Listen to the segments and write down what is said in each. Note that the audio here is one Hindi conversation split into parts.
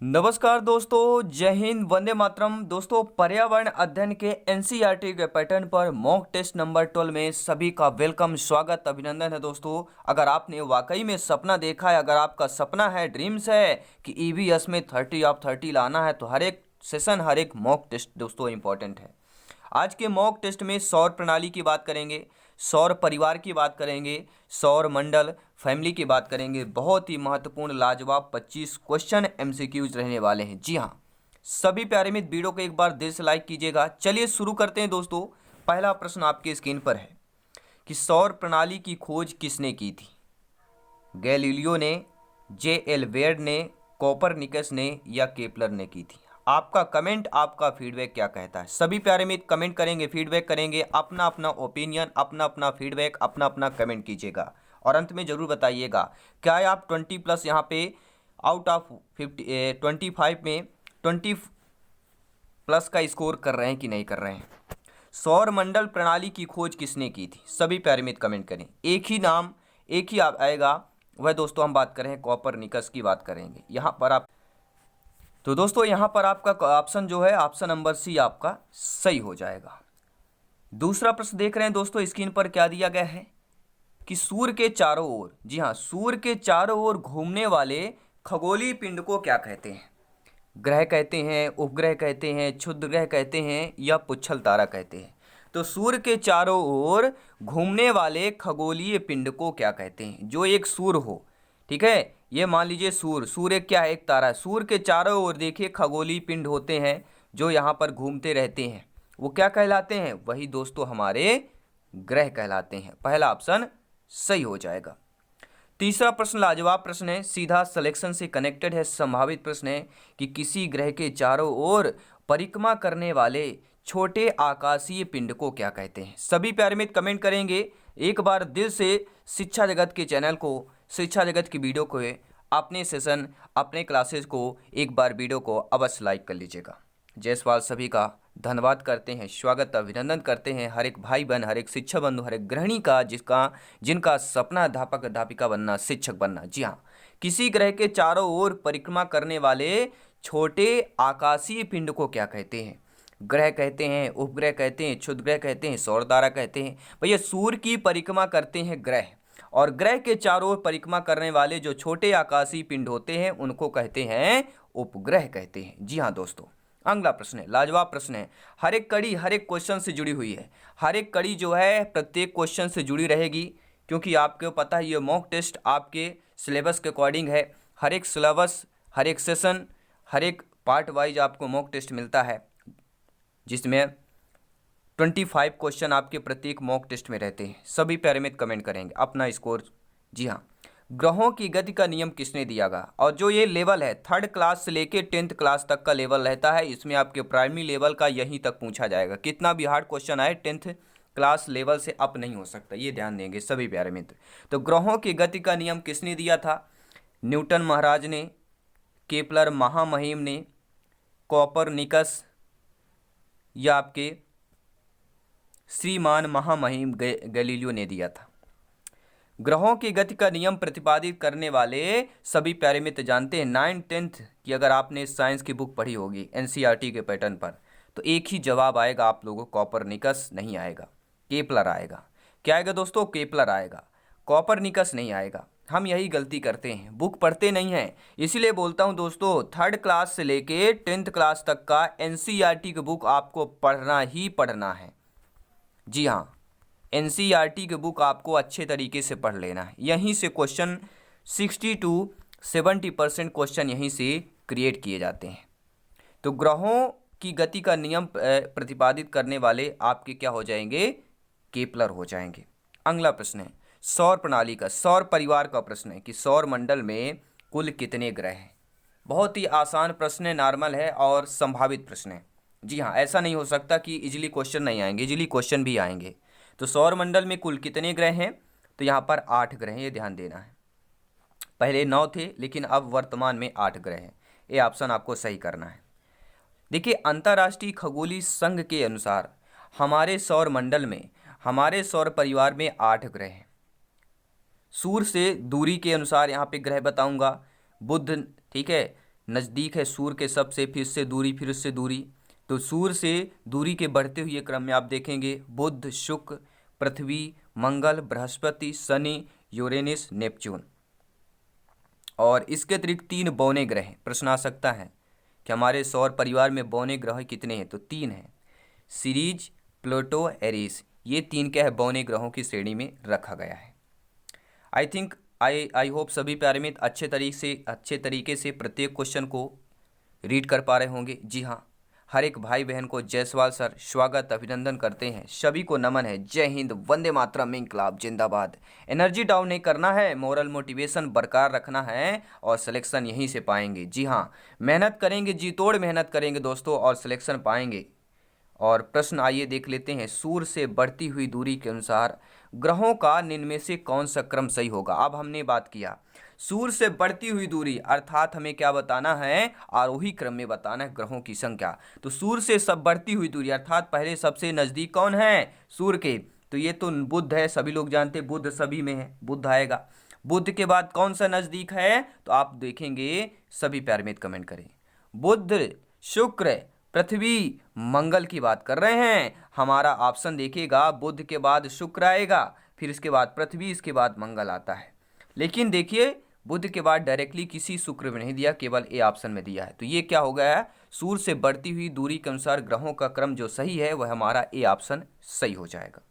नमस्कार दोस्तों, जय हिंद, वंदे मातरम। दोस्तों, पर्यावरण अध्ययन के एनसीईआरटी के पैटर्न पर मॉक टेस्ट नंबर 12 में सभी का वेलकम, स्वागत, अभिनंदन है। दोस्तों, अगर आपने वाकई में सपना देखा है, अगर आपका सपना है, ड्रीम्स है कि ईवीएस में 30 ऑफ 30 लाना है, तो हर एक सेशन, हर एक मॉक टेस्ट दोस्तों इंपॉर्टेंट है। आज के मॉक टेस्ट में सौर प्रणाली की बात करेंगे, सौर परिवार की बात करेंगे, सौर मंडल फैमिली की बात करेंगे। बहुत ही महत्वपूर्ण लाजवाब 25 क्वेश्चन एमसीक्यूज रहने वाले हैं। जी हाँ, सभी प्यारे मित्र वीडियो को एक बार दिल से लाइक कीजिएगा। चलिए शुरू करते हैं दोस्तों। पहला प्रश्न आपके स्क्रीन पर है कि सौर प्रणाली की खोज किसने की थी? गैलीलियो ने, जे.एल. वेर्ड ने, कोपरनिकस ने या केपलर ने की थी? आपका कमेंट, आपका फीडबैक क्या कहता है? सभी प्यारे मित्र कमेंट करेंगे, फीडबैक करेंगे, अपना अपना ओपिनियन, अपना अपना फीडबैक, अपना अपना कमेंट कीजिएगा और अंत में जरूर बताइएगा क्या आप 20 प्लस यहाँ पे आउट ऑफ 25 में 20 प्लस का स्कोर कर रहे हैं कि नहीं कर रहे हैं। सौर मंडल प्रणाली की खोज किसने की थी? सभी प्यारे मित्र कमेंट करें। एक ही नाम, एक ही आएगा वह। दोस्तों, हम बात करें कोपरनिकस की बात करेंगे यहाँ पर आप। तो दोस्तों, यहाँ पर आपका ऑप्शन जो है, ऑप्शन नंबर सी आपका सही हो जाएगा। दूसरा प्रश्न देख रहे हैं दोस्तों स्क्रीन पर, क्या दिया गया है कि सूर्य के चारों ओर, जी हाँ, सूर्य के चारों ओर घूमने वाले खगोलीय पिंड को क्या कहते हैं? ग्रह कहते हैं, उपग्रह कहते हैं, क्षुद्र ग्रह कहते हैं या पुच्छल तारा कहते हैं? तो सूर्य के चारों ओर घूमने वाले खगोलीय पिंड को क्या कहते हैं? जो एक सूर्य हो, ठीक है, ये मान लीजिए सूर्य क्या है? एक तारा है। सूर्य के चारों ओर देखिए खगोलीय पिंड होते हैं जो यहाँ पर घूमते रहते हैं, वो क्या कहलाते हैं? वही दोस्तों हमारे ग्रह कहलाते हैं। पहला ऑप्शन सही हो जाएगा। तीसरा प्रश्न लाजवाब प्रश्न है, सीधा सिलेक्शन से कनेक्टेड है। संभावित प्रश्न है कि किसी ग्रह के चारों ओर परिक्रमा करने वाले छोटे आकाशीय पिंड को क्या कहते हैं? सभी प्यारे मित्र कमेंट करेंगे। एक बार दिल से शिक्षा जगत के चैनल को, शिक्षा जगत की वीडियो को, अपने सेशन, अपने क्लासेस को एक बार वीडियो को अवश्य लाइक कर लीजिएगा। जयसवाल सभी का धन्यवाद करते हैं, स्वागत, अभिनंदन करते हैं हर एक भाई बहन, हर एक शिक्षक बंधु, हर एक गृहिणी का जिनका सपना अध्यापक अध्यापिका बनना, शिक्षक बनना। जी हाँ, किसी ग्रह के चारों ओर परिक्रमा करने वाले छोटे आकाशीय पिंड को क्या कहते हैं? ग्रह कहते हैं, उपग्रह कहते हैं, क्षुद्र ग्रह कहते हैं, सौर तारा कहते हैं। भैया, सूर्य की परिक्रमा करते हैं ग्रह, और ग्रह के चारों ओर परिक्रमा करने वाले जो छोटे आकाशीय पिंड होते हैं उनको कहते हैं उपग्रह कहते हैं। जी हाँ दोस्तों, अगला प्रश्न है, लाजवाब प्रश्न है। हर एक कड़ी हर एक क्वेश्चन से जुड़ी हुई है। हर एक कड़ी जो है प्रत्येक क्वेश्चन से जुड़ी रहेगी, क्योंकि आपको पता है ये मॉक टेस्ट आपके सिलेबस के अकॉर्डिंग है। हर एक सिलेबस, हर एक सेशन, हर एक पार्ट वाइज आपको मॉक टेस्ट मिलता है, जिसमें 25 क्वेश्चन आपके प्रत्येक मॉक टेस्ट में रहते हैं। सभी पैरामीटर कमेंट करेंगे अपना स्कोर। जी हाँ, ग्रहों की गति का नियम किसने दिया गा? और जो ये लेवल है 3rd क्लास से लेके 10th क्लास तक का लेवल रहता है, इसमें आपके प्राइमरी लेवल का यहीं तक पूछा जाएगा। कितना भी हार्ड क्वेश्चन आए 10th क्लास लेवल से अप नहीं हो सकता, ये ध्यान देंगे सभी प्यारे मित्र। तो ग्रहों की गति का नियम किसने दिया था? न्यूटन महाराज ने, केपलर महामहिम ने, कोपरनिकस या आपके श्रीमान महामहिम गैलीलियो ने दिया था। ग्रहों की गति का नियम प्रतिपादित करने वाले सभी प्यारे मित्र जानते हैं 9th 10th की, अगर आपने साइंस की बुक पढ़ी होगी एनसीईआरटी के पैटर्न पर, तो एक ही जवाब आएगा आप लोगों को, कोपरनिकस नहीं आएगा, केपलर आएगा। क्या आएगा दोस्तों? केपलर आएगा, कोपरनिकस नहीं आएगा। हम यही गलती करते हैं, बुक पढ़ते नहीं हैं। इसीलिए बोलता हूं दोस्तों, 3rd क्लास से लेके 10th क्लास तक का एनसीईआरटी की बुक आपको पढ़ना ही पढ़ना है। जी हाँ, एनसीईआरटी की बुक आपको अच्छे तरीके से पढ़ लेना है। यहीं से क्वेश्चन 60 to 70% क्वेश्चन यहीं से क्रिएट किए जाते हैं। तो ग्रहों की गति का नियम प्रतिपादित करने वाले आपके क्या हो जाएंगे? केपलर हो जाएंगे। अगला प्रश्न है सौर प्रणाली का, सौर परिवार का प्रश्न है कि सौर मंडल में कुल कितने ग्रह हैं? बहुत ही आसान प्रश्न है, नॉर्मल है और संभावित प्रश्न है। जी हाँ, ऐसा नहीं हो सकता कि इजीली क्वेश्चन नहीं आएंगे, इजीली क्वेश्चन भी आएंगे। तो सौर मंडल में कुल कितने ग्रह हैं? तो यहाँ पर 8 ग्रह हैं, ये ध्यान देना है। पहले 9 थे लेकिन अब वर्तमान में 8 ग्रह हैं। ये ऑप्शन आपको सही करना है। देखिए, अंतर्राष्ट्रीय खगोलीय संघ के अनुसार हमारे सौर मंडल में, हमारे सौर परिवार में 8 ग्रह हैं। सूर्य से दूरी के अनुसार यहाँ पे ग्रह बताऊंगा। बुध, ठीक है, नज़दीक है सूर्य के सबसे, फिर उससे दूरी, फिर उससे दूरी। तो सूर्य से दूरी के बढ़ते हुए क्रम में आप देखेंगे बुध, शुक्र, पृथ्वी, मंगल, बृहस्पति, शनि, यूरेनस, नेपच्यून। और इसके अतिरिक्त 3 बौने ग्रह हैं। प्रश्न आ सकता है कि हमारे सौर परिवार में बौने ग्रह कितने हैं, तो 3 हैं, सीरीज, प्लूटो, एरीस। ये 3 क्या है, बौने ग्रहों की श्रेणी में रखा गया है। आई होप सभी प्यारे मित्र अच्छे तरीके से प्रत्येक क्वेश्चन को रीड कर पा रहे होंगे। जी हाँ, हर एक भाई बहन को जायसवाल सर स्वागत अभिनंदन करते हैं, सभी को नमन है। जय हिंद, वंदे मातरम, इंकलाब जिंदाबाद। एनर्जी डाउन नहीं करना है, मोरल मोटिवेशन बरकरार रखना है और सिलेक्शन यहीं से पाएंगे। जी हाँ, मेहनत करेंगे, जी तोड़ मेहनत करेंगे दोस्तों और सिलेक्शन पाएंगे। और प्रश्न आइए देख लेते हैं, सूर्य से बढ़ती हुई दूरी के अनुसार ग्रहों का निम्न में से कौन सा क्रम सही होगा। अब हमने बात किया सूर्य से बढ़ती हुई दूरी, अर्थात हमें क्या बताना है, आरोही क्रम में बताना है ग्रहों की संख्या। तो सूर्य से सब बढ़ती हुई दूरी अर्थात पहले सबसे नजदीक कौन है सूर्य के, तो ये तो बुध है, सभी लोग जानते हैं बुध सभी में है, बुध आएगा। बुध के बाद कौन सा नजदीक है, तो आप देखेंगे सभी प्यारे मित्र कमेंट करें, बुध, शुक्र, पृथ्वी, मंगल की बात कर रहे हैं। हमारा ऑप्शन देखिएगा, बुध के बाद शुक्र आएगा, फिर इसके बाद पृथ्वी, इसके बाद मंगल आता है। लेकिन देखिए बुध के बाद डायरेक्टली किसी शुक्र में नहीं दिया, केवल ए ऑप्शन में दिया है। तो ये क्या हो गया है, सूर्य से बढ़ती हुई दूरी के अनुसार ग्रहों का क्रम जो सही है वह हमारा ए ऑप्शन सही हो जाएगा।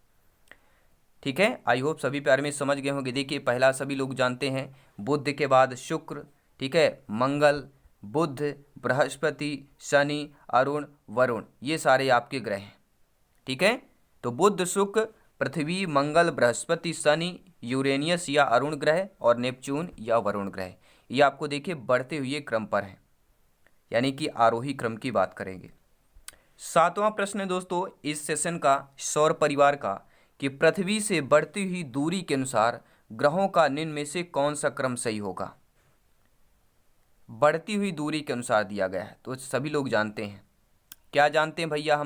ठीक है, आई होप सभी प्यारे में समझ गए होंगे। देखिए पहला सभी लोग जानते हैं, बुध के बाद शुक्र, ठीक है, मंगल, बुध, बृहस्पति, शनि, अरुण, वरुण, ये सारे आपके ग्रह हैं। ठीक है, तो बुध, शुक्र, पृथ्वी, मंगल, बृहस्पति, शनि, यूरेनियस या अरुण ग्रह और नेपच्यून या वरुण ग्रह, ये आपको देखिए बढ़ते हुए क्रम पर हैं, यानी कि आरोही क्रम की बात करेंगे। 7वां प्रश्न है दोस्तों इस सेशन का सौर परिवार का, कि पृथ्वी से बढ़ती हुई दूरी के अनुसार ग्रहों का निम्न में से कौन सा क्रम सही होगा। बढ़ती हुई दूरी के अनुसार दिया गया है, तो सभी लोग जानते हैं। क्या जानते हैं भैया,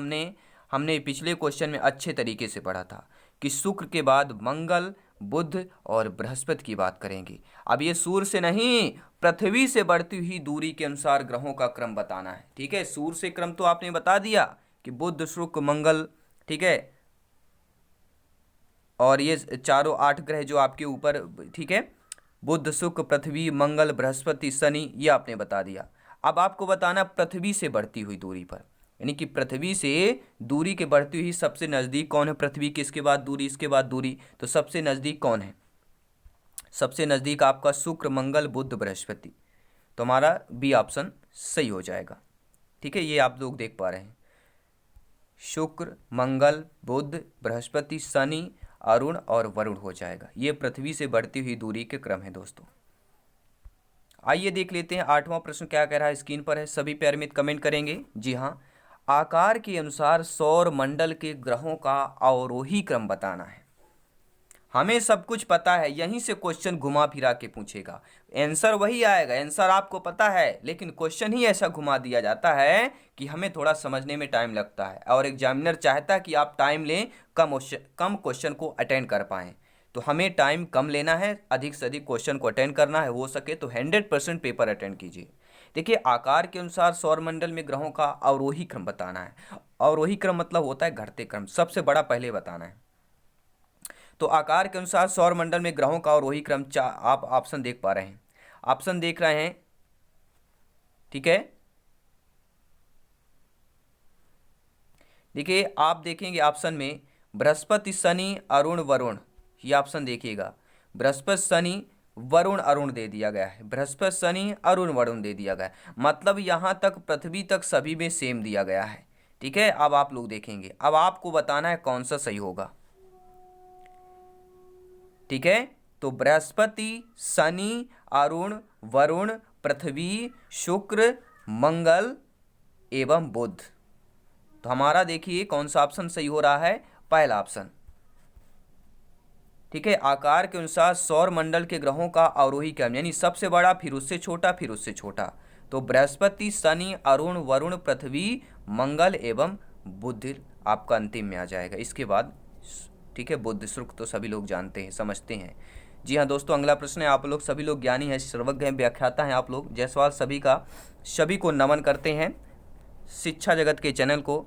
हमने पिछले क्वेश्चन में अच्छे तरीके से पढ़ा था कि शुक्र के बाद मंगल, बुध और बृहस्पति की बात करेंगे। अब ये सूर्य से नहीं, पृथ्वी से बढ़ती हुई दूरी के अनुसार ग्रहों का क्रम बताना है। ठीक है, सूर्य से क्रम तो आपने बता दिया कि बुध, शुक्र, मंगल, ठीक है, और ये चारों 8 ग्रह जो आपके ऊपर, ठीक है, बुध, शुक्र, पृथ्वी, मंगल, बृहस्पति, शनि, ये आपने बता दिया। अब आपको बताना पृथ्वी से बढ़ती हुई दूरी पर, यानी कि पृथ्वी से दूरी के बढ़ती हुई सबसे नज़दीक कौन है पृथ्वी के, इसके बाद दूरी, इसके बाद दूरी, तो सबसे नज़दीक कौन है, सबसे नज़दीक आपका शुक्र, मंगल, बुध, बृहस्पति। तो हमारा बी ऑप्शन सही हो जाएगा। ठीक है, ये आप लोग देख पा रहे हैं, शुक्र, मंगल, बुध, बृहस्पति, शनि, अरुण और वरुण हो जाएगा। ये पृथ्वी से बढ़ती हुई दूरी के क्रम है दोस्तों। आइए देख लेते हैं 8वां प्रश्न क्या कह रहा है, स्क्रीन पर है, सभी प्यारे मित्र कमेंट करेंगे। जी हाँ, आकार के अनुसार सौर मंडल के ग्रहों का अवरोही क्रम बताना है। हमें सब कुछ पता है, यहीं से क्वेश्चन घुमा फिरा के पूछेगा, आंसर वही आएगा, आंसर आपको पता है, लेकिन क्वेश्चन ही ऐसा घुमा दिया जाता है कि हमें थोड़ा समझने में टाइम लगता है और एग्जामिनर चाहता है कि आप टाइम लें, कम क्वेश्चन को अटेंड कर पाएँ। तो हमें टाइम कम लेना है, अधिक से अधिक क्वेश्चन को अटेंड करना है, हो सके तो 100% पेपर अटेंड कीजिए। देखिए आकार के अनुसार सौरमंडल में ग्रहों का अवरोही क्रम बताना है। अवरोही क्रम मतलब होता है घटते क्रम, सबसे बड़ा पहले बताना है। तो आकार के अनुसार सौरमंडल में ग्रहों का अवरोही क्रम, आप ऑप्शन देख पा रहे हैं, ऑप्शन देख रहे हैं, ठीक है। देखिए आप देखेंगे ऑप्शन में बृहस्पति, शनि, अरुण, वरुण, ये ऑप्शन देखिएगा, बृहस्पति, शनि, वरुण, अरुण दे दिया गया है, बृहस्पति, शनि, अरुण, वरुण दे दिया गया है, मतलब यहाँ तक पृथ्वी तक सभी में सेम दिया गया है। ठीक है, अब आप लोग देखेंगे, अब आपको बताना है कौन सा सही होगा। ठीक है, तो बृहस्पति, शनि, अरुण, वरुण, पृथ्वी, शुक्र, मंगल एवं बुध। तो हमारा देखिए कौन सा ऑप्शन सही हो रहा है, पहला ऑप्शन। ठीक है, आकार के अनुसार सौर मंडल के ग्रहों का अवरोही क्रम, यानी सबसे बड़ा, फिर उससे छोटा, फिर उससे छोटा। तो बृहस्पति, शनि, अरुण, वरुण, पृथ्वी, मंगल एवं बुध आपका अंतिम में आ जाएगा। इसके बाद ठीक है, बुध, शुक्र तो सभी लोग जानते हैं, समझते हैं। जी हाँ दोस्तों, अगला प्रश्न है, आप लोग सभी लोग ज्ञानी हैं, सर्वज्ञ हैं, व्याख्याता हैं आप लोग। जायसवाल सभी को नमन करते हैं। शिक्षा जगत के चैनल को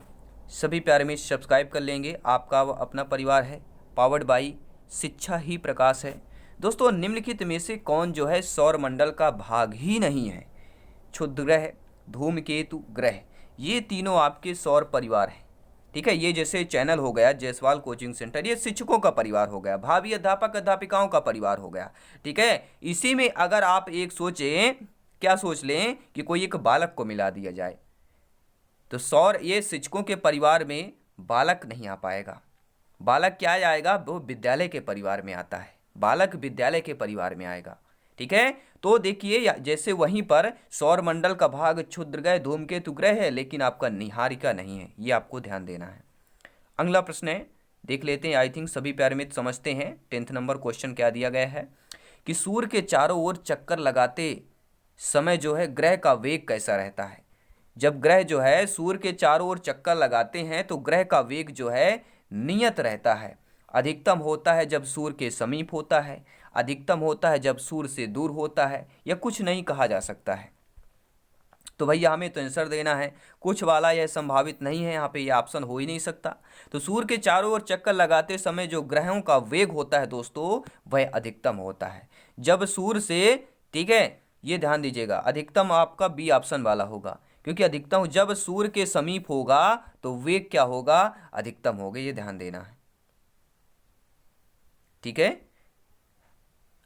सभी प्यारे मित्र सब्सक्राइब कर लेंगे। आपका अपना परिवार है, पावर्ड बाई शिक्षा ही प्रकाश है। दोस्तों, निम्नलिखित में से कौन जो है सौर मंडल का भाग ही नहीं है? क्षुद्र ग्रह, धूमकेतु ग्रह, ये तीनों आपके सौर परिवार हैं। ठीक है, ये जैसे चैनल हो गया जायसवाल कोचिंग सेंटर, ये शिक्षकों का परिवार हो गया, भावी अध्यापक अध्यापिकाओं का परिवार हो गया। ठीक है, इसी में अगर आप एक सोचें, क्या सोच लें कि कोई एक बालक को मिला दिया जाए, तो सौर ये शिक्षकों के परिवार में बालक नहीं आ पाएगा। बालक क्या आएगा? वो विद्यालय के परिवार में आता है, बालक विद्यालय के परिवार में आएगा। ठीक है, तो देखिए जैसे वहीं पर सौर मंडल का भाग क्षुद्र ग्रह धूमकेतु ग्रह है, लेकिन आपका निहारिका नहीं है, ये आपको ध्यान देना है। अगला प्रश्न है, देख लेते हैं। आई थिंक सभी प्यारे मित्र समझते हैं। 10th नंबर क्वेश्चन क्या दिया गया है कि सूर्य के चारों ओर चक्कर लगाते समय जो है ग्रह का वेग कैसा रहता है? जब ग्रह जो है सूर्य के चारों ओर चक्कर लगाते हैं तो ग्रह का वेग जो है नियत रहता है। अधिकतम होता है जब सूर्य के समीप होता है, अधिकतम होता है जब सूर्य से दूर होता है, या कुछ नहीं कहा जा सकता है। तो भैया हमें तो आंसर देना है, कुछ वाला यह संभावित नहीं है, यहाँ पे यह ऑप्शन हो ही नहीं सकता। तो सूर्य के चारों ओर चक्कर लगाते समय जो ग्रहों का वेग होता है दोस्तों, वह अधिकतम होता है जब सूर्य से, ठीक है, ये ध्यान दीजिएगा, अधिकतम आपका बी ऑप्शन वाला होगा, क्योंकि अधिकतम जब सूर्य के समीप होगा तो वेग क्या होगा? अधिकतम होगा, ये ध्यान देना है। ठीक है,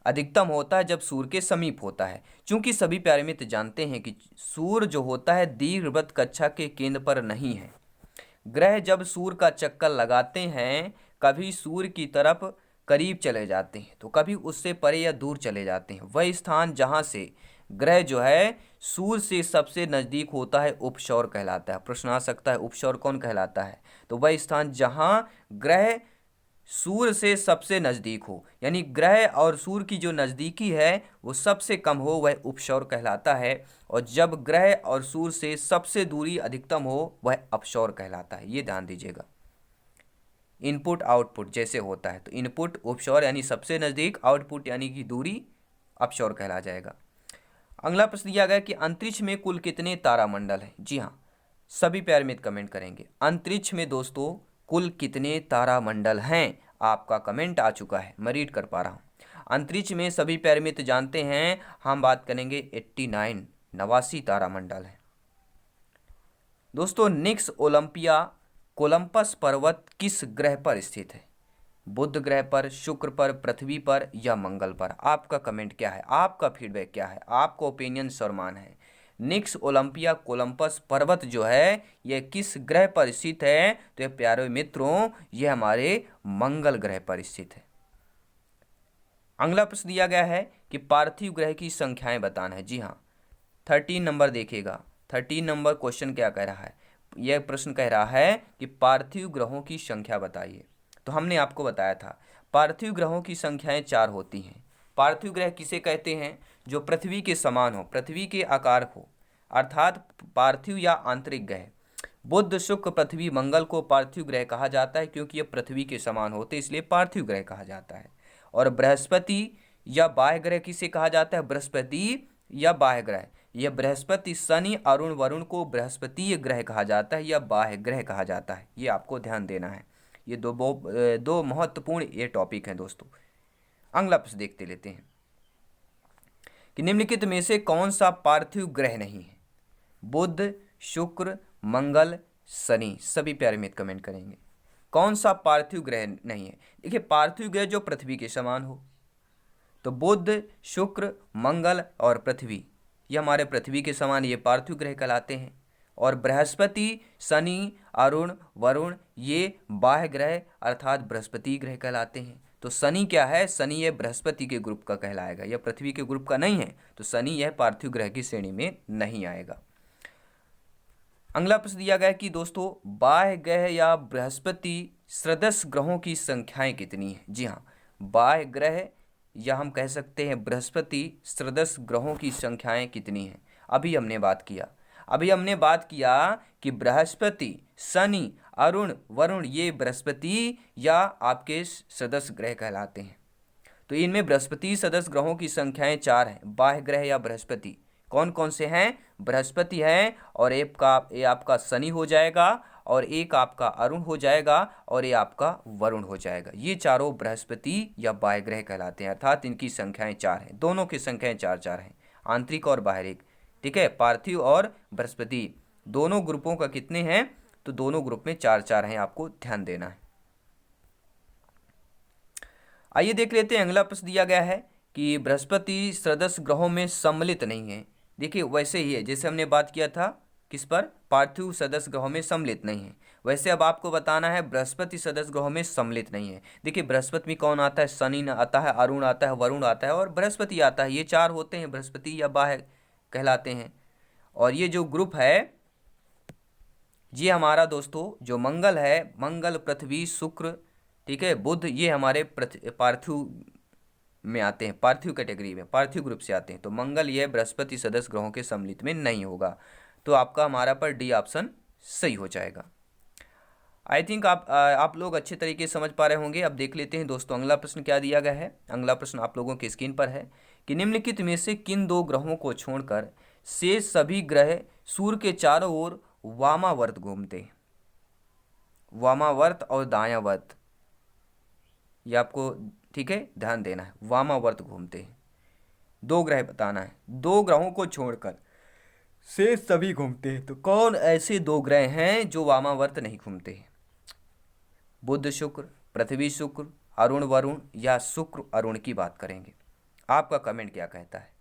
अधिकतम होता है जब सूर्य के समीप होता है। चूंकि सभी प्यारे मित्र जानते हैं कि सूर्य जो होता है दीर्घवृत्त कक्षा के केंद्र पर नहीं है। ग्रह जब सूर्य का चक्कर लगाते हैं, कभी सूर्य की तरफ करीब चले जाते हैं तो कभी उससे परे या दूर चले जाते हैं। वह स्थान जहां से ग्रह जो है सूर्य से सबसे नजदीक होता है उपसौर कहलाता है। प्रश्न आ सकता है उपसौर कौन कहलाता है? तो वह स्थान जहां ग्रह सूर्य से सबसे नजदीक हो, यानी ग्रह और सूर्य की जो नजदीकी है वो सबसे कम हो, वह उपसौर कहलाता है। और जब ग्रह और सूर्य से सबसे दूरी अधिकतम हो, वह अपसौर कहलाता है। ये ध्यान दीजिएगा, इनपुट आउटपुट जैसे होता है, तो इनपुट उपसौर यानी सबसे नजदीक, आउटपुट यानी कि दूरी, अपसौर कहला जाएगा। अगला प्रश्न दिया गया कि अंतरिक्ष में कुल कितने तारामंडल हैं? जी हाँ, सभी प्यारे मित्र कमेंट करेंगे, अंतरिक्ष में दोस्तों कुल कितने तारामंडल हैं? आपका कमेंट आ चुका है, मैं रीड कर पा रहा हूँ। अंतरिक्ष में सभी प्यारे मित्र जानते हैं, हम बात करेंगे 89, 89 तारामंडल है। दोस्तों, निक्स ओलंपिया कोलंबस पर्वत किस ग्रह पर स्थित है? बुध ग्रह पर, शुक्र पर, पृथ्वी पर या मंगल पर? आपका कमेंट क्या है? आपका फीडबैक क्या है? आपका ओपिनियन सरमान है। निक्स ओलंपिया कोलंबस पर्वत जो है यह किस ग्रह पर स्थित है? तो ये प्यारे मित्रों, यह हमारे मंगल ग्रह पर स्थित है। अगला प्रश्न दिया गया है कि पार्थिव ग्रह की संख्याएं बताना है। जी हाँ, 13 नंबर देखिएगा, 13 नंबर क्वेश्चन क्या कह रहा है? यह प्रश्न कह रहा है कि पार्थिव ग्रहों की संख्या बताइए। तो हमने आपको बताया था पार्थिव ग्रहों की संख्याएं 4 होती हैं। पार्थिव ग्रह किसे कहते हैं? जो पृथ्वी के समान हो, पृथ्वी के आकार हो, अर्थात पार्थिव या आंतरिक ग्रह। बुध, शुक्र, पृथ्वी, मंगल को पार्थिव ग्रह कहा जाता है क्योंकि ये पृथ्वी के समान होते, इसलिए पार्थिव ग्रह कहा जाता है। और बृहस्पति या बाह्य ग्रह किसे कहा जाता है? बृहस्पति या बाह्य ग्रह। यह बृहस्पति, शनि, अरुण, वरुण को बृहस्पतीय ग्रह कहा जाता है या बाह्य ग्रह कहा जाता है। ये आपको ध्यान देना है। ये दो महत्वपूर्ण ये टॉपिक हैं दोस्तों। अगला प्रश्न देखते लेते हैं कि निम्नलिखित में से कौन सा पार्थिव ग्रह नहीं है? बुध, शुक्र, मंगल, शनि। सभी प्यारे मित्र कमेंट करेंगे, कौन सा पार्थिव ग्रह नहीं है? देखिए, पार्थिव ग्रह जो पृथ्वी के समान हो, तो बुध, शुक्र, मंगल और पृथ्वी, ये हमारे पृथ्वी के समान, ये पार्थिव ग्रह कहलाते हैं। और बृहस्पति, शनि, अरुण, वरुण, ये बाह्य ग्रह अर्थात बृहस्पति ग्रह कहलाते हैं। तो शनि क्या है? शनि यह बृहस्पति के ग्रुप का कहलाएगा, यह पृथ्वी के ग्रुप का नहीं है, तो शनि यह पार्थिव ग्रह की श्रेणी में नहीं आएगा। अगला प्रश्न दिया गया कि दोस्तों बाह्य ग्रह या बृहस्पति सदृश ग्रहों की संख्याएं कितनी है? जी हाँ, बाह्य ग्रह या हम कह सकते हैं बृहस्पति सदृश ग्रहों की संख्याएं कितनी हैं? अभी हमने बात किया कि बृहस्पति, शनि, अरुण, वरुण ये बृहस्पति या आपके सदस्य ग्रह कहलाते हैं। तो इनमें बृहस्पति सदस्य ग्रहों की संख्याएं 4 हैं। बाह्य ग्रह या बृहस्पति कौन कौन से हैं? बृहस्पति है, और ये आपका शनि हो जाएगा, और एक आपका अरुण हो जाएगा, और ये आपका वरुण हो जाएगा। ये चारों बृहस्पति या बाह्य ग्रह कहलाते हैं, अर्थात इनकी संख्याएं 4 हैं। दोनों की संख्याएं 4 हैं, आंतरिक और बाहरिक। ठीक है, पार्थिव और बृहस्पति दोनों ग्रुपों का कितने हैं? तो दोनों ग्रुप में 4 हैं, आपको ध्यान देना है। आइए देख लेते हैं, अगला प्रश्न दिया गया है कि बृहस्पति सदस्य ग्रहों में सम्मिलित नहीं है। देखिए वैसे ही है जैसे हमने बात किया था किस पर, पार्थिव सदस्य ग्रहों में सम्मिलित नहीं है, वैसे अब आपको बताना है बृहस्पति सदस्य ग्रहों में सम्मिलित नहीं है। देखिए बृहस्पति में कौन आता है? शनि आता है, अरुण आता है, वरुण आता है और बृहस्पति आता है। ये 4 होते हैं, बृहस्पति या बाह्य कहलाते हैं। और ये जो ग्रुप है ये हमारा दोस्तों जो मंगल है, मंगल, पृथ्वी, शुक्र, ठीक है, बुध, ये हमारे पार्थिव में आते हैं, पार्थिव कैटेगरी में, पार्थिव ग्रुप से आते हैं। तो मंगल ये बृहस्पति सदस्य ग्रहों के सम्मिलित में नहीं होगा। तो आपका हमारा पर डी ऑप्शन सही हो जाएगा। आई थिंक आप लोग अच्छे तरीके से समझ पा रहे होंगे। अब देख लेते हैं दोस्तों अगला प्रश्न क्या दिया गया है। अगला प्रश्न आप लोगों की स्क्रीन पर है कि निम्नलिखित में से किन 2 ग्रहों को छोड़कर शेष सभी ग्रह सूर्य के चारों ओर वामावर्त घूमते हैं। वामावर्त और दायावर्त, ये आपको ठीक है ध्यान देना है, वामावर्त घूमते हैं। 2 ग्रह बताना है, 2 ग्रहों को छोड़कर शेष सभी घूमते हैं। तो कौन ऐसे 2 ग्रह हैं जो वामावर्त नहीं घूमते हैं? बुध शुक्र, पृथ्वी शुक्र, अरुण वरुण, या शुक्र अरुण की बात करेंगे। आपका कमेंट क्या कहता है?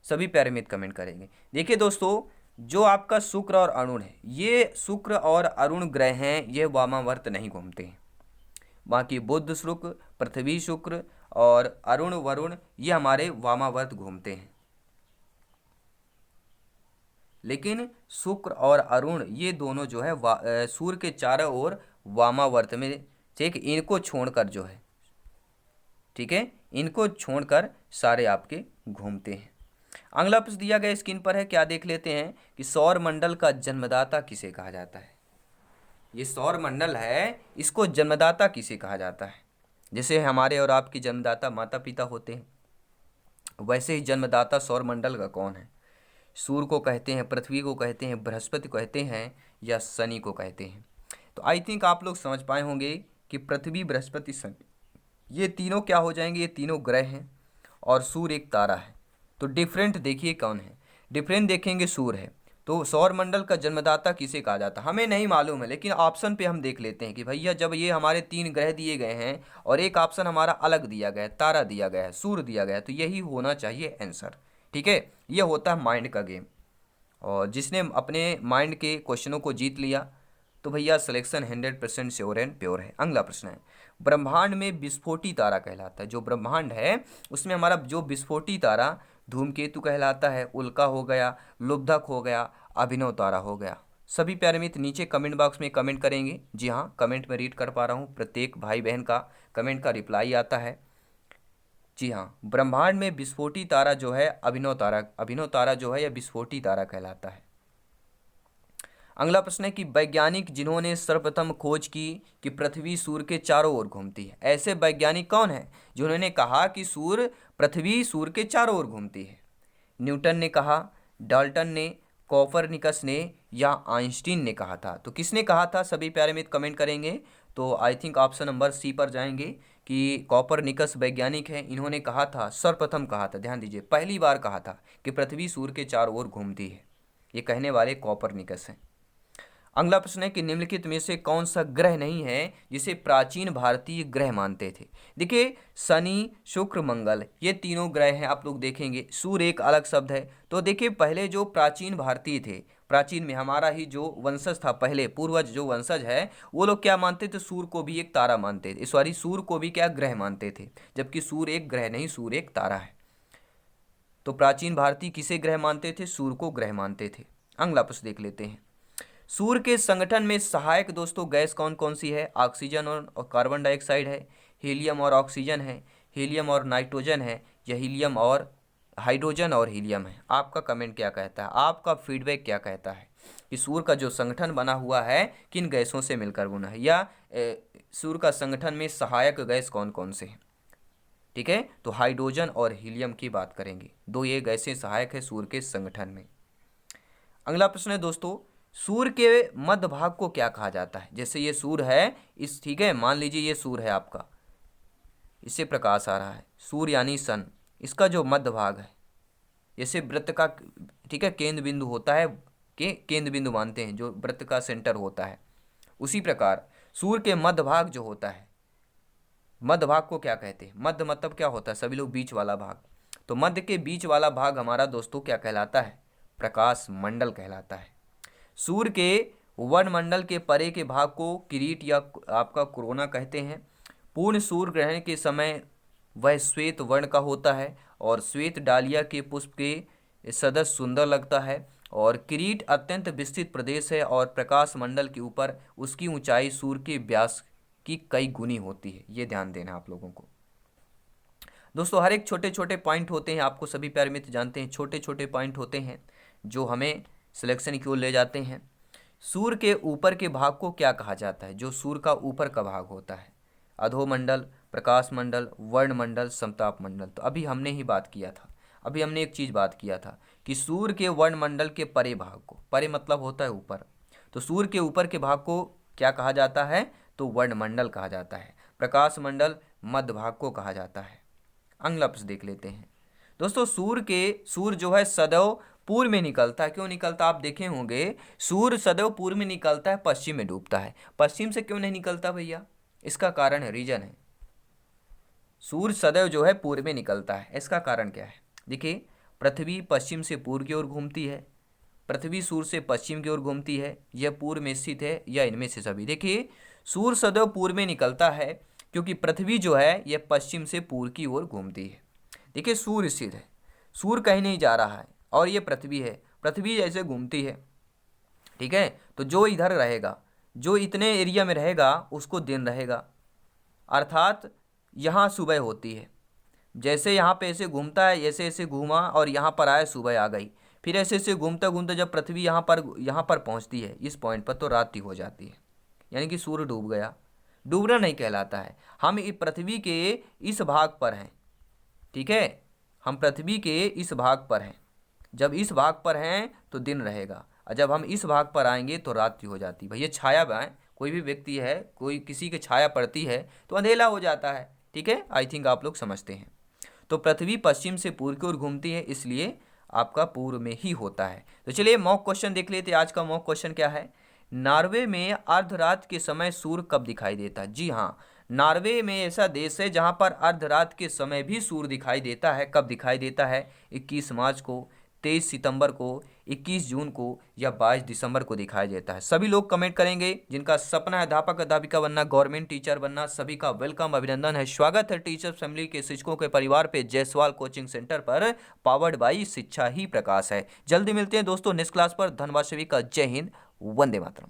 सभी प्यारे मित्र कमेंट करेंगे। देखिए दोस्तों जो आपका शुक्र और अरुण है, ये शुक्र और अरुण ग्रह हैं, ये वामावर्त नहीं घूमते हैं। बाकी बुध शुक्र, पृथ्वी शुक्र और अरुण वरुण ये हमारे वामावर्त घूमते हैं। लेकिन शुक्र और अरुण ये दोनों जो है सूर्य के चारों ओर वामावर्त में, ठीक, इनको छोड़कर जो है, ठीक है, इनको छोड़कर सारे आपके घूमते हैं। अगला प्रश्न दिया गया स्क्रीन पर है, क्या देख लेते हैं कि सौर मंडल का जन्मदाता किसे कहा जाता है? ये सौर मंडल है, इसको जन्मदाता किसे कहा जाता है? जैसे हमारे और आपके जन्मदाता माता पिता होते हैं, वैसे ही जन्मदाता सौर मंडल का कौन है? सूर्य को कहते हैं, पृथ्वी को कहते हैं, बृहस्पति को कहते हैं, या शनि को कहते हैं? तो आई थिंक आप लोग समझ पाए होंगे कि पृथ्वी, बृहस्पति, शनि ये तीनों क्या हो जाएंगे? ये तीनों ग्रह हैं और सूर्य एक तारा है। तो डिफरेंट देखिए कौन है, डिफरेंट देखेंगे सूर्य है। तो सौर मंडल का जन्मदाता किसे कहा जाता है? हमें नहीं मालूम है, लेकिन ऑप्शन पे हम देख लेते हैं कि भैया जब ये हमारे 3 ग्रह दिए गए हैं और एक ऑप्शन हमारा अलग दिया गया है, तारा दिया गया है, सूर्य दिया गया है, तो यही होना चाहिए आंसर। ठीक है, ये होता है माइंड का गेम, और जिसने अपने माइंड के क्वेश्चनों को जीत लिया तो भैया सिलेक्शन 100% श्योर एंड प्योर है। अगला प्रश्न है, ब्रह्मांड में विस्फोटी तारा कहलाता है, जो ब्रह्मांड है उसमें हमारा जो विस्फोटी तारा धूमकेतु कहलाता है, उल्का हो गया, लुब्धक हो गया, अभिनव तारा हो गया। सभी प्यारे मित्र नीचे कमेंट बॉक्स में कमेंट करेंगे। जी हाँ, कमेंट में रीड कर पा रहा हूँ, प्रत्येक भाई बहन का कमेंट का रिप्लाई आता है। जी हाँ, ब्रह्मांड में विस्फोटी तारा जो है अभिनव तारा जो है यह विस्फोटी तारा कहलाता है। अगला प्रश्न है कि वैज्ञानिक जिन्होंने सर्वप्रथम खोज की कि पृथ्वी सूर्य के चारों ओर घूमती है, ऐसे वैज्ञानिक कौन है जिन्होंने कहा कि पृथ्वी सूर्य के चारों ओर घूमती है? न्यूटन ने कहा, डाल्टन ने, कोपरनिकस ने, या आइंस्टीन ने कहा था? तो किसने कहा था? सभी प्यारे मित्र कमेंट करेंगे। तो I think option number C पर जाएंगे कि कोपरनिकस वैज्ञानिक है, इन्होंने कहा था, सर्वप्रथम कहा था, ध्यान दीजिए, पहली बार कहा था कि पृथ्वी सूर्य के चारों ओर घूमती है। ये कहने वाले कोपरनिकस हैं। अगला प्रश्न है कि निम्नलिखित में से कौन सा ग्रह नहीं है जिसे प्राचीन भारतीय ग्रह मानते थे? देखिए शनि, शुक्र, मंगल ये तीनों ग्रह हैं। आप लोग देखेंगे सूर्य एक अलग शब्द है। तो देखिए पहले जो प्राचीन भारतीय थे, प्राचीन में हमारा ही जो वंशज था, पहले पूर्वज जो वंशज है, वो लोग क्या मानते थे? सूर्य को भी एक तारा मानते थे, सॉरी सूर्य को भी क्या ग्रह मानते थे, जबकि सूर्य एक ग्रह नहीं, सूर्य एक तारा है। तो प्राचीन भारतीय किसे ग्रह मानते थे? सूर्य को ग्रह मानते थे। अगला प्रश्न देख लेते हैं, सूर्य के संगठन में सहायक दोस्तों गैस कौन कौन सी है? ऑक्सीजन और कार्बन डाइऑक्साइड है, हीलियम और ऑक्सीजन है, हीलियम और नाइट्रोजन है, या हीलियम और हाइड्रोजन और हीलियम है? आपका कमेंट क्या कहता है? आपका फीडबैक क्या कहता है कि सूर्य का जो संगठन बना हुआ है किन गैसों से मिलकर बना है, या सूर्य का संगठन में सहायक गैस कौन कौन से हैं? ठीक है। तो हाइड्रोजन और हीलियम की बात करेंगे, दो ये गैसें सहायक है सूर्य के संगठन में। अगला प्रश्न है दोस्तों, सूर्य के मध्य भाग को क्या कहा जाता है? जैसे ये सूर्य है, इस ठीक है, मान लीजिए ये सूर्य है आपका, इससे प्रकाश आ रहा है, सूर्य यानी सन, इसका जो मध्य भाग है, जैसे वृत्त का ठीक है केंद्र बिंदु होता है, के केंद्र बिंदु मानते हैं जो वृत्त का सेंटर होता है, उसी प्रकार सूर्य के मध्य भाग जो होता है, मध्य भाग को क्या कहते हैं? मध्य मतलब क्या होता है? सभी लोग बीच वाला भाग। तो मध्य के बीच वाला भाग हमारा दोस्तों क्या कहलाता है? प्रकाश मंडल कहलाता है। सूर्य के वर्णमंडल के परे के भाग को किरीट या आपका कोरोना कहते हैं। पूर्ण सूर्य ग्रहण के समय वह श्वेत वर्ण का होता है और श्वेत डालिया के पुष्प के सदस्य सुंदर लगता है। और किरीट अत्यंत विस्तृत प्रदेश है और प्रकाश मंडल के ऊपर उसकी ऊंचाई सूर्य के व्यास की कई गुनी होती है। ये ध्यान देना आप लोगों को दोस्तों। हर एक छोटे छोटे पॉइंट होते हैं, आपको सभी प्यारे मित्र जानते हैं, छोटे छोटे पॉइंट होते हैं जो हमें सिलेक्शन की ओर ले जाते हैं। सूर्य के ऊपर के भाग को क्या कहा जाता है? जो सूर्य का ऊपर का भाग होता है, अधोमंडल, प्रकाश मंडल, वर्णमंडल, समताप मंडल। तो अभी हमने ही बात किया था, अभी हमने एक चीज़ बात किया था कि सूर्य के वर्णमंडल के परे भाग को, परे मतलब होता है ऊपर, तो सूर्य के ऊपर के भाग को क्या कहा जाता है? तो वर्णमंडल कहा जाता है। प्रकाश मंडल मध्य भाग को कहा जाता है। अगला प्रश्न देख लेते हैं दोस्तों। सूर्य जो है सदैव पूर्व में निकलता है। क्यों निकलता? आप देखे होंगे सूर्य सदैव पूर्व में निकलता है, पश्चिम में डूबता है। पश्चिम से क्यों नहीं निकलता भैया? इसका कारण है, रीजन है, सूर्य सदैव जो है पूर्व में निकलता है। इसका कारण क्या है? देखिए, पृथ्वी पश्चिम से पूर्व की ओर घूमती है, पृथ्वी सूर्य से पश्चिम की ओर घूमती है, यह पूर्व में स्थित है, या इनमें से सभी। देखिए, सूर्य सदैव पूर्व में निकलता है क्योंकि पृथ्वी जो है यह पश्चिम से पूर्व की ओर घूमती है। देखिए, सूर्य स्थित है, सूर्य कहीं नहीं जा रहा है, और ये पृथ्वी है, पृथ्वी जैसे घूमती है, ठीक है। तो जो इधर रहेगा, जो इतने एरिया में रहेगा, उसको दिन रहेगा, अर्थात यहाँ सुबह होती है। जैसे यहाँ पे ऐसे घूमता है, ऐसे ऐसे घूमा और यहाँ पर आया, सुबह आ गई, फिर ऐसे ऐसे घूमते घूमते जब पृथ्वी यहाँ पर पहुँचती है, इस पॉइंट पर, तो रात्रि हो जाती है, यानी कि सूर्य डूब गया। डूबना नहीं कहलाता है, हम पृथ्वी के इस भाग पर हैं, ठीक है, हम पृथ्वी के इस भाग पर हैं। जब इस भाग पर हैं तो दिन रहेगा, और जब हम इस भाग पर आएंगे तो रात्रि हो जाती है। भैया छाया में कोई भी व्यक्ति है, कोई किसी की छाया पड़ती है तो अंधेला हो जाता है, ठीक है। आई थिंक आप लोग समझते हैं। तो पृथ्वी पश्चिम से पूर्व की ओर घूमती है, इसलिए आपका पूर्व में ही होता है। तो चलिए मॉक क्वेश्चन देख लेते हैं। आज का मॉक क्वेश्चन क्या है? नॉर्वे में अर्धरात के समय सूर्य कब दिखाई देता है? जी हाँ, नॉर्वे में ऐसा देश है जहां पर अर्धरात के समय भी सूर्य दिखाई देता है। कब दिखाई देता है? 21 मार्च को, 23 सितंबर को, 21 जून को, या 22 दिसंबर को दिखाई देता है। सभी लोग कमेंट करेंगे जिनका सपना है अध्यापक अध्यापिका बनना, गवर्नमेंट टीचर बनना, सभी का वेलकम, अभिनंदन है, स्वागत है टीचर फैमिली के, शिक्षकों के परिवार पे जायसवाल कोचिंग सेंटर पर, पावर्ड बाई शिक्षा ही प्रकाश है। जल्दी मिलते हैं दोस्तों नेक्स्ट क्लास पर। धन्यवाद सभी का, जय हिंद, वंदे मातरम।